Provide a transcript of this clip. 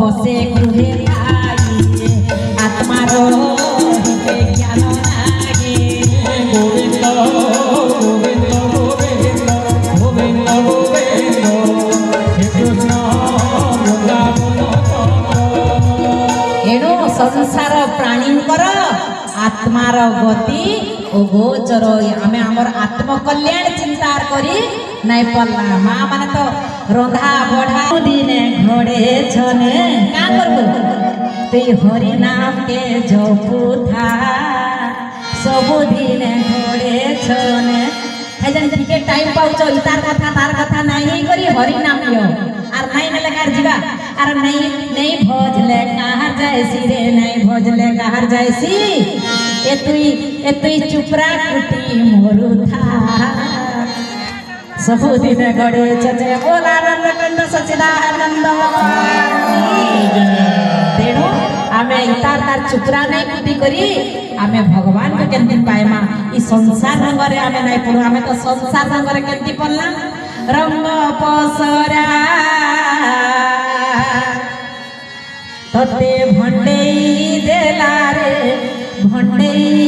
बसे गृहे आई आत्मार ज्ञान नागे गोविंद गोविंद गोविंद गोविंद गोविंद हे कृष्ण एणु संसार प्राणींकर आत्मार गति गोचर आम आमर आत्मकल्याण चिंता करी नहीं पड़ला माँ माने तो रंधा बढ़ा दिने घोड़े छने क्या करबो ते हरि नाम के जपू था सब दिने घोड़े छने है जन ठीक टाइम पाउछ इतार कथा नहीं करी हरि नाम लियो आर नहीं ने लगा जीवा आर नहीं भजले कहार जायसी रे नहीं भजले कहार जायसी ए तुई चुपरा कुटी मोरू था सब दिन गड़े छे बोल आनंद कंद सच्चिदानंद तेणु आमे इतार तार चुपरा नहीं कुटी करी आमे भगवान को केंति पाएमा ई संसार रंगरे आमे नहीं पड़ू आमे तो संसार रंगरे केंति पड़ला रंग पसरा तते भंडेई देला रे भंडेई